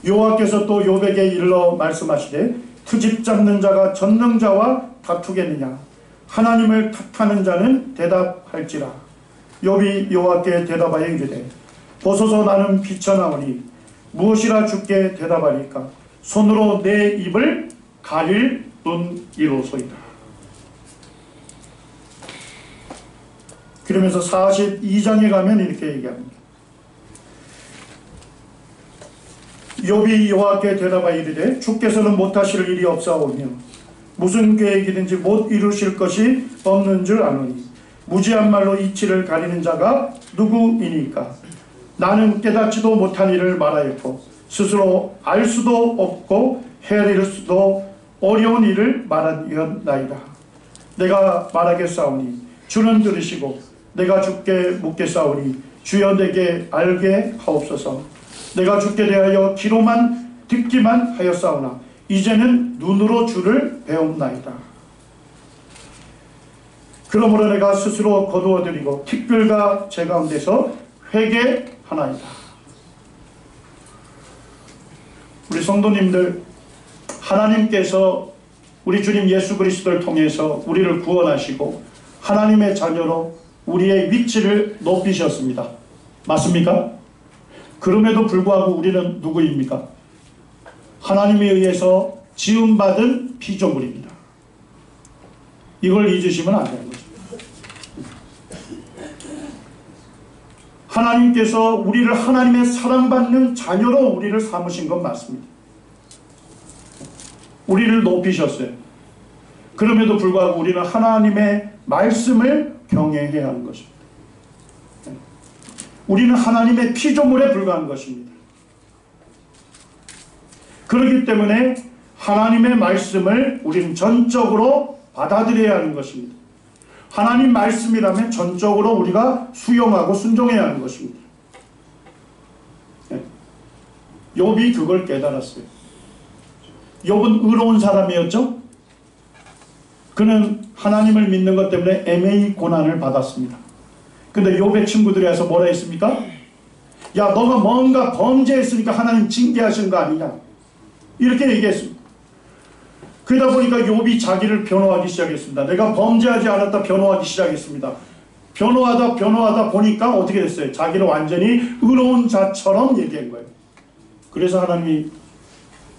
여호와께서 또 욥에게 일러 말씀하시되 트집 잡는 자가 전능자와 다투겠느냐? 하나님을 탓하는 자는 대답할지라. 욥이 여호와께 대답하여 이르되 보소서 나는 비천하오니 무엇이라 주께 대답하리까? 손으로 내 입을 가릴 뿐이로소이다. 그러면서 42장에 가면 이렇게 얘기합니다. 욥이 여호와께 대답하여 이르되 주께서는 못하실 일이 없사오며 무슨 계획이든지 못 이루실 것이 없는 줄 아노니 무지한 말로 이치를 가리는 자가 누구이니까? 나는 깨닫지도 못한 일을 말하였고 스스로 알 수도 없고 헤아릴 수도 어려운 일을 말하였나이다. 내가 말하겠사오니 주는 들으시고 내가 주께 묻겠사오니 주여 내게 알게 하옵소서. 내가 주께 대하여 귀로만 듣기만 하였사오나 이제는 눈으로 주를 배움나이다. 그러므로 내가 스스로 거두어드리고 특별과 제 가운데서 회개하나이다. 우리 성도님들, 하나님께서 우리 주님 예수 그리스도를 통해서 우리를 구원하시고 하나님의 자녀로 우리의 위치를 높이셨습니다. 맞습니까? 그럼에도 불구하고 우리는 누구입니까? 하나님에 의해서 지음받은 피조물입니다. 이걸 잊으시면 안 되는 거죠. 하나님께서 우리를 하나님의 사랑받는 자녀로 우리를 삼으신 건 맞습니다. 우리를 높이셨어요. 그럼에도 불구하고 우리는 하나님의 말씀을 경외해야 하는 것입니다. 우리는 하나님의 피조물에 불과한 것입니다. 그렇기 때문에 하나님의 말씀을 우리는 전적으로 받아들여야 하는 것입니다. 하나님 말씀이라면 전적으로 우리가 수용하고 순종해야 하는 것입니다. 욥이 그걸 깨달았어요. 욥은 의로운 사람이었죠? 그는 하나님을 믿는 것 때문에 애매히 고난을 받았습니다. 근데 욥의 친구들이 와서 뭐라 했습니까? 야, 너가 뭔가 범죄했으니까 하나님 징계하신 거 아니냐? 이렇게 얘기했습니다. 그러다 보니까 욥이 자기를 변호하기 시작했습니다. 내가 범죄하지 않았다 변호하기 시작했습니다. 변호하다 보니까 어떻게 됐어요? 자기를 완전히 의로운 자처럼 얘기한 거예요. 그래서 하나님이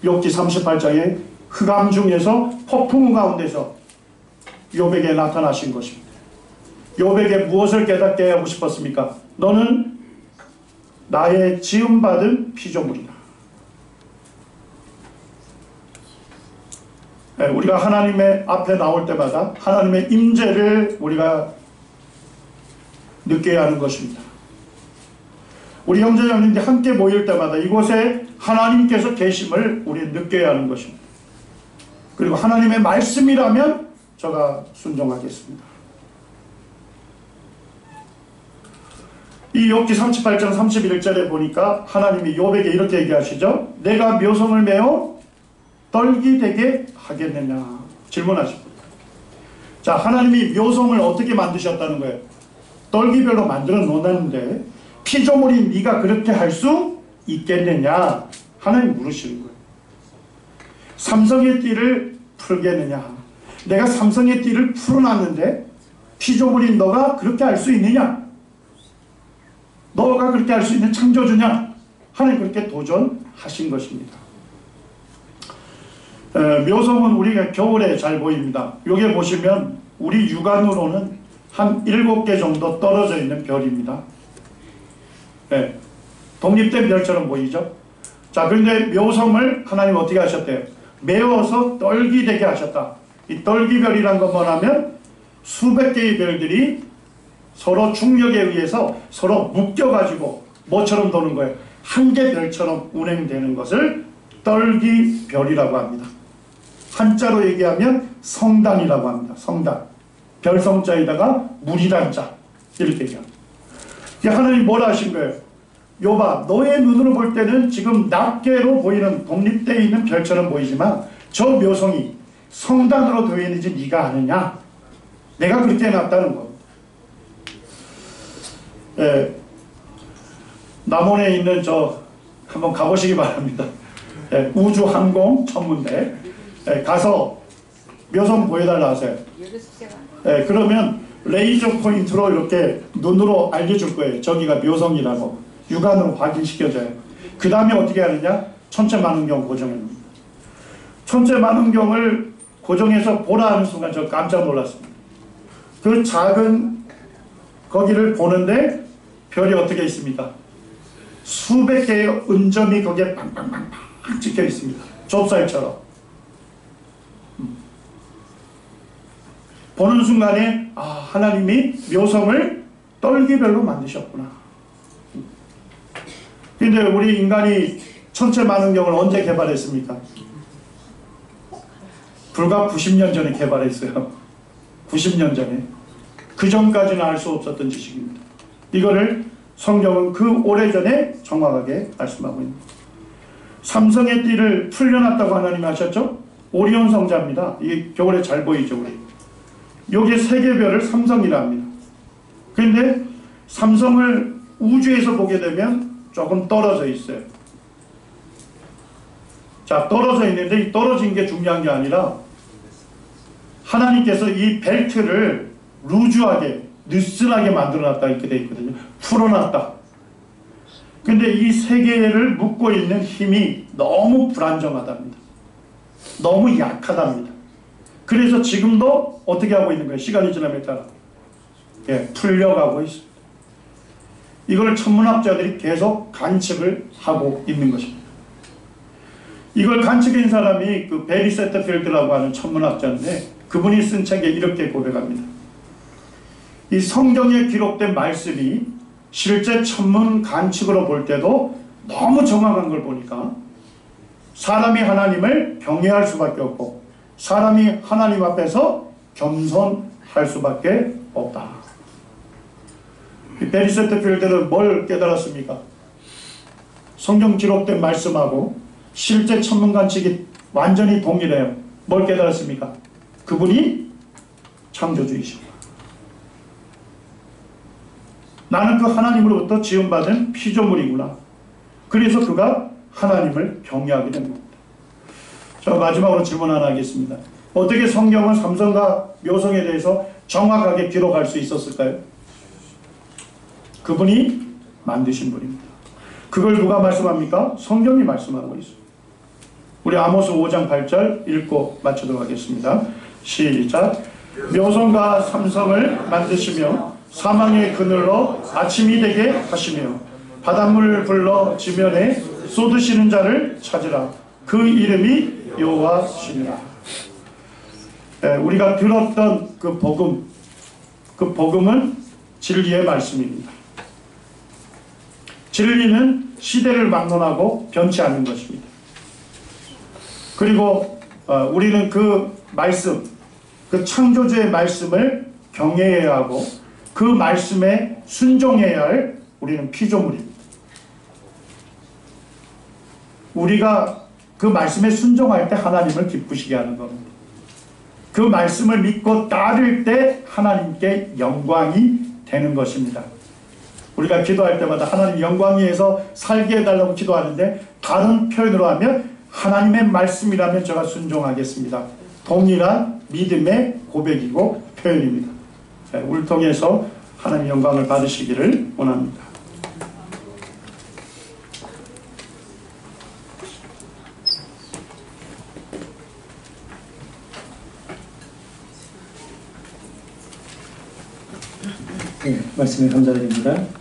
욥기 38장에 흑암 중에서 폭풍 가운데서 욥에게 나타나신 것입니다. 욥에게 무엇을 깨닫게 하고 싶었습니까? 너는 나의 지음받은 피조물이다. 우리가 하나님의 앞에 나올 때마다 하나님의 임재를 우리가 느껴야 하는 것입니다. 우리 형제자매님들이 함께 모일 때마다 이곳에 하나님께서 계심을 우리 느껴야 하는 것입니다. 그리고 하나님의 말씀이라면 제가 순종하겠습니다. 이 욥기 38장 31절에 보니까 하나님이 욥에게 이렇게 얘기하시죠. 내가 묘성을 메어 떨기되게 하겠느냐 질문하십니다. 자, 하나님이 묘성을 어떻게 만드셨다는 거예요? 떨기별로 만들어 놓았는데 피조물인 네가 그렇게 할 수 있겠느냐 하나님 물으시는 거예요. 삼성의 띠를 풀겠느냐? 내가 삼성의 띠를 풀어놨는데 피조물인 너가 그렇게 할 수 있느냐? 너가 그렇게 할 수 있는 창조주냐? 하나님 그렇게 도전하신 것입니다. 묘성은 우리가 겨울에 잘 보입니다. 여기 보시면 우리 육안으로는 한 7개 정도 떨어져 있는 별입니다. 네, 독립된 별처럼 보이죠? 자, 그런데 묘성을 하나님 어떻게 하셨대요? 메어서 떨기되게 하셨다. 이 떨기별이란 건 뭐냐면 수백 개의 별들이 서로 중력에 의해서 서로 묶여가지고 뭐처럼 도는 거예요? 한 개 별처럼 운행되는 것을 떨기별이라고 합니다. 한자로 얘기하면 성단이라고 합니다. 성단. 별성자에다가 물이란 자 이렇게 얘기합니다. 하나님 뭐라 하신 거예요? 여봐, 너의 눈으로 볼 때는 지금 낱개로 보이는 독립되어 있는 별처럼 보이지만 저 묘성이 성단으로 되어 있는지 네가 아느냐? 내가 그렇게 해놨다는 거. 예, 남원에 있는 저 한번 가보시기 바랍니다. 예, 우주항공 천문대 가서 묘성 보여달라 하세요. 그러면 레이저 포인트로 이렇게 눈으로 알려줄 거예요. 저기가 묘성이라고 육안으로 확인시켜줘요. 그 다음에 어떻게 하느냐? 천체만원경 고정합니다. 천체만원경을 고정해서 보라 하는 순간 저 깜짝 놀랐습니다. 그 작은 거기를 보는데 별이 어떻게 있습니까? 수백 개의 은점이 거기에 빵빵빵빵 찍혀 있습니다. 좁쌀처럼. 보는 순간에 하나님이 묘성을 떨기별로 만드셨구나. 근데 우리 인간이 천체만원경을 언제 개발했습니까? 불과 90년 전에 개발했어요. 90년 전에. 그 전까지는 알 수 없었던 지식입니다. 이거를 성경은 그 오래전에 정확하게 말씀하고 있습니다. 삼성의 띠를 풀려놨다고 하나님이 하셨죠? 오리온 성자입니다. 이게 겨울에 잘 보이죠, 우리. 여기에 세 개 별을 삼성이라 합니다. 그런데 삼성을 우주에서 보게 되면 조금 떨어져 있어요. 자, 떨어져 있는데 이 떨어진 게 중요한 게 아니라 하나님께서 이 벨트를 루즈하게, 느슨하게 만들어놨다 이렇게 되어 있거든요. 풀어놨다. 근데 이 세 개를 묶고 있는 힘이 너무 불안정하답니다. 너무 약하답니다. 그래서 지금도 어떻게 하고 있는 거예요? 시간이 지남에 따라. 풀려가고 있습니다. 이걸 천문학자들이 계속 관측을 하고 있는 것입니다. 이걸 관측한 사람이 그 베리 세터필드라고 하는 천문학자인데 그분이 쓴 책에 이렇게 고백합니다. 이 성경에 기록된 말씀이 실제 천문 관측으로 볼 때도 너무 정확한 걸 보니까 사람이 하나님을 경외할 수밖에 없고 사람이 하나님 앞에서 겸손할 수밖에 없다. 베리 세터필드는 뭘 깨달았습니까? 성경 기록된 말씀하고 실제 천문 관측이 완전히 동일해요. 뭘 깨달았습니까? 그분이 창조주이시고 나는 그 하나님으로부터 지음받은 피조물이구나. 그래서 그가 하나님을 경외하게 된 겁니다. 자, 마지막으로 질문 하나 하겠습니다. 어떻게 성경은 삼성과 묘성에 대해서 정확하게 기록할 수 있었을까요? 그분이 만드신 분입니다. 그걸 누가 말씀합니까? 성경이 말씀하고 있습니다. 우리 아모스 5장 8절 읽고 마치도록 하겠습니다. 시작. 묘성과 삼성을 만드시며 사망의 그늘로 아침이 되게 하시며 바닷물을 불러 지면에 쏟으시는 자를 찾으라. 그 이름이 여호와시니라. 우리가 들었던 그 복음은 진리의 말씀입니다. 진리는 시대를 막론하고 변치 않는 것입니다. 그리고 우리는 그 말씀, 그 창조주의 말씀을 경외해야 하고 그 말씀에 순종해야 할 우리는 피조물입니다. 우리가 그 말씀에 순종할 때 하나님을 기쁘시게 하는 겁니다. 그 말씀을 믿고 따를 때 하나님께 영광이 되는 것입니다. 우리가 기도할 때마다 하나님 영광 위에서 살게 해달라고 기도하는데 다른 표현으로 하면 하나님의 말씀이라면 제가 순종하겠습니다. 동일한 믿음의 고백이고 표현입니다. 우리를 통해서 하나님 영광을 받으시기를 원합니다. 네, 말씀에 감사드립니다.